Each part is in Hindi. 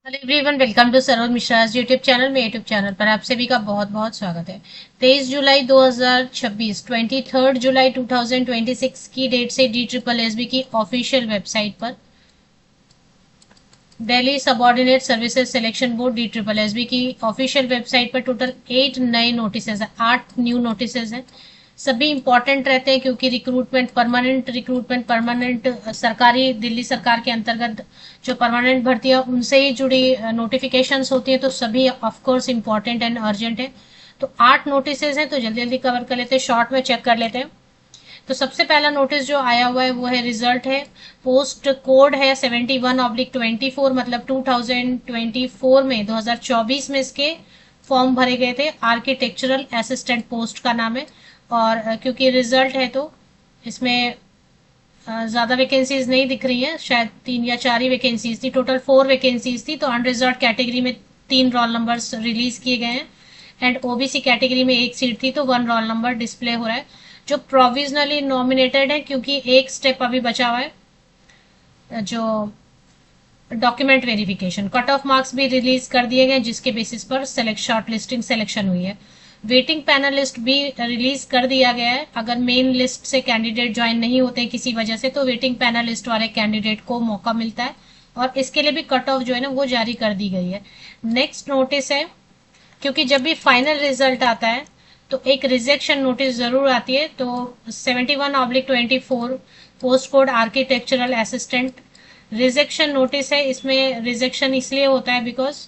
Hello everyone, welcome to Saroj Mishra YouTube channel. में यूट्यूब चैनल पर आप सभी का बहुत बहुत स्वागत है। 23 जुलाई 2026, 23 जुलाई 2026 की डेट से DSSB की ऑफिशियल वेबसाइट पर Delhi subordinate services selection board DSSB की ऑफिशियल वेबसाइट पर टोटल 8 नए नोटिस हैं, 8 न्यू नोटिस हैं। सभी इंपॉर्टेंट रहते हैं क्योंकि रिक्रूटमेंट परमानेंट सरकारी दिल्ली सरकार के अंतर्गत जो परमानेंट भर्ती है उनसे ही जुड़ी नोटिफिकेशंस होती है, तो सभी of course important and urgent है। तो 8 नोटिस हैं, तो जल्दी जल्दी कवर कर लेते हैं, शॉर्ट में चेक कर लेते हैं। तो सबसे पहला नोटिस जो आया हुआ है वो है रिजल्ट है। पोस्ट कोड है 71/24, मतलब 2024 में 2024 में इसके फॉर्म भरे गए थे। आर्किटेक्चरल असिस्टेंट पोस्ट का नाम है। और क्योंकि रिजल्ट है तो इसमें ज्यादा वैकेंसीज नहीं दिख रही है, शायद 3 या 4 ही वैकेंसीज थी। टोटल 4 वैकेंसीज थी। तो अनरिजर्व कैटेगरी में 3 रोल नंबर्स रिलीज किए गए हैं एंड ओबीसी कैटेगरी में 1 सीट थी, तो 1 रोल नंबर डिस्प्ले हो रहा है। जो प्रोविजनली नॉमिनेटेड है, क्योंकि एक स्टेप अभी बचा हुआ है, जो document verification, cut off marks भी रिलीज कर दिए गए जिसके बेसिस पर शॉर्ट लिस्टिंग सिलेक्शन हुई है। वेटिंग पैनल लिस्ट भी रिलीज कर दिया गया है। अगर मेन लिस्ट से कैंडिडेट ज्वाइन नहीं होते किसी वजह से, तो वेटिंग पैनल लिस्ट वाले कैंडिडेट को मौका मिलता है और इसके लिए भी कट ऑफ जो है ना वो जारी कर दी गई है। नेक्स्ट नोटिस है, क्योंकि जब भी फाइनल रिजल्ट आता है तो एक रिजेक्शन नोटिस जरूर आती है। तो 71/24 post code architectural assistant rejection notice है। इसमें रिजेक्शन इसलिए होता है बिकॉज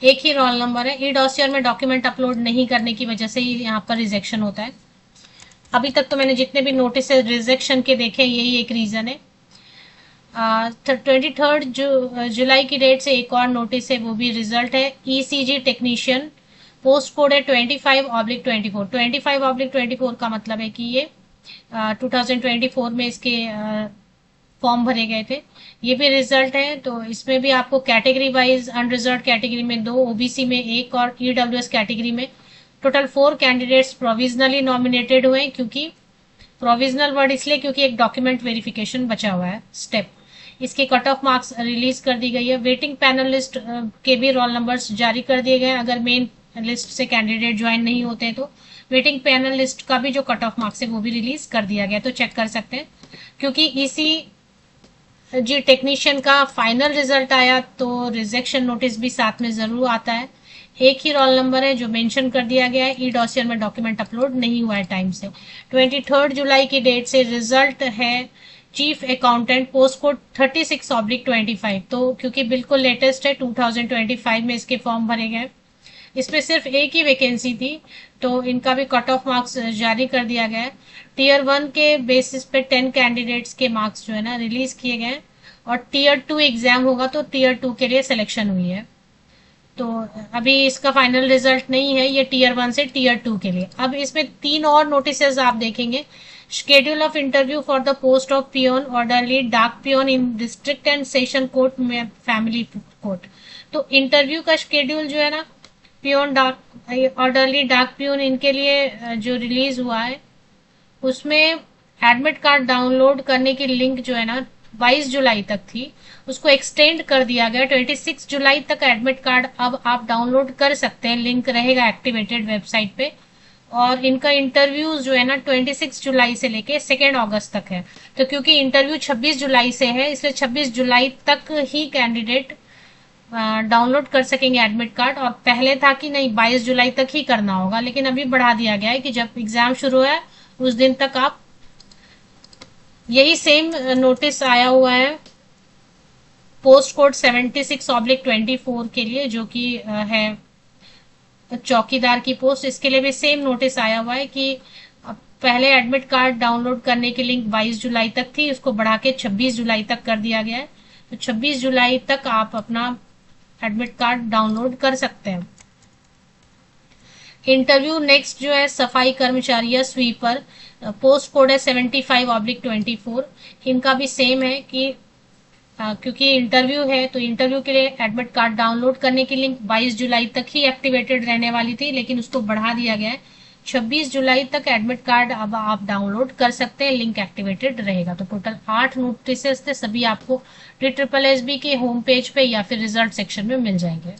एक ही रोल नंबर है, ई डॉसियर में डॉक्यूमेंट अपलोड नहीं करने की वजह से ही यहाँ पर रिजेक्शन होता है। अभी तक तो मैंने जितने भी नोटिस रिजेक्शन के देखे यही एक रीजन है। 23 जुलाई की डेट से एक और नोटिस है, वो भी रिजल्ट है। ईसीजी टेक्नीशियन पोस्ट कोड है 25/24। 25/24 का मतलब है कि ये 2024 में इसके फॉर्म भरे गए थे। ये भी रिजल्ट है। तो इसमें भी आपको कैटेगरी वाइज अनरिजर्व कैटेगरी में 2, ओबीसी में 1 और ईडब्ल्यूएस कैटेगरी में टोटल 4 कैंडिडेट्स प्रोविजनली नॉमिनेटेड हुए। क्योंकि प्रोविजनल वर्ड इसलिए क्योंकि एक डॉक्यूमेंट वेरिफिकेशन बचा हुआ है स्टेप। इसके कट ऑफ मार्क्स रिलीज कर दी गई है। वेटिंग पैनल लिस्ट के भी रोल नंबर्स जारी कर दिए गए। अगर मेन लिस्ट से कैंडिडेट ज्वाइन नहीं होते हैं तो वेटिंग पैनल लिस्ट का भी जो कट ऑफ मार्क्स है वो भी रिलीज कर दिया गया, तो चेक कर सकते हैं। क्योंकि इसी जी टेक्नीशियन का फाइनल रिजल्ट आया तो रिजेक्शन नोटिस भी साथ में जरूर आता है। एक ही रोल नंबर है जो मेंशन कर दिया गया है, ई डॉसियर में डॉक्यूमेंट अपलोड नहीं हुआ है टाइम से। 23 जुलाई की डेट से रिजल्ट है चीफ अकाउंटेंट पोस्ट कोड 36/25। तो क्योंकि बिल्कुल लेटेस्ट है, 2025 में इसके फॉर्म भरे गए। इसमें सिर्फ एक ही वैकेंसी थी, तो इनका भी कट ऑफ मार्क्स जारी कर दिया गया है। टीयर 1 के बेसिस पे 10 कैंडिडेट्स के मार्क्स जो है ना रिलीज किए गए और टीयर 2 एग्जाम होगा तो टीयर 2 के लिए सिलेक्शन हुई है। तो अभी इसका फाइनल रिजल्ट नहीं है, ये टीयर 1 से टीयर 2 के लिए। अब इसमें 3 और नोटिस आप देखेंगे। Schedule of interview for the post of peon orderly डाक peon in district and session court में फैमिली कोर्ट। तो इंटरव्यू का शेड्यूल जो है ना पियोन डाक ऑर्डरली डाक पियोन इनके लिए जो रिलीज हुआ है उसमें एडमिट कार्ड डाउनलोड करने की लिंक जो है ना 22 जुलाई तक थी, उसको एक्सटेंड कर दिया गया 26 जुलाई तक। एडमिट कार्ड अब आप डाउनलोड कर सकते हैं, लिंक रहेगा एक्टिवेटेड वेबसाइट पे। और इनका इंटरव्यू जो है ना 26 जुलाई से लेके 2 अगस्त तक है। तो क्योंकि इंटरव्यू 26 जुलाई से है इसलिए 26 जुलाई तक ही कैंडिडेट डाउनलोड कर सकेंगे एडमिट कार्ड। और पहले था कि नहीं 22 जुलाई तक ही करना होगा, लेकिन अभी बढ़ा दिया गया है कि जब एग्जाम शुरू है उस दिन तक आप। यही सेम नोटिस आया हुआ है पोस्ट कोड 76/24 के लिए, जो कि है चौकीदार की पोस्ट। इसके लिए भी सेम नोटिस आया हुआ है कि पहले एडमिट कार्ड डाउनलोड करने की लिंक 22 जुलाई तक थी, उसको बढ़ा के 26 जुलाई तक कर दिया गया है। तो 26 जुलाई तक आप अपना एडमिट कार्ड डाउनलोड कर सकते हैं। इंटरव्यू नेक्स्ट जो है सफाई कर्मचारी या स्वीपर, पोस्ट कोड है 75/24। इनका भी सेम है कि क्योंकि इंटरव्यू है तो इंटरव्यू के लिए एडमिट कार्ड डाउनलोड करने की लिंक 22 जुलाई तक ही एक्टिवेटेड रहने वाली थी, लेकिन उसको बढ़ा दिया गया है 26 जुलाई तक एडमिट कार्ड अब आप डाउनलोड कर सकते हैं, लिंक एक्टिवेटेड रहेगा। तो टोटल 8 नोटिसेस थे, सभी आपको TSSSB के होम पेज पे या फिर रिजल्ट सेक्शन में मिल जाएंगे।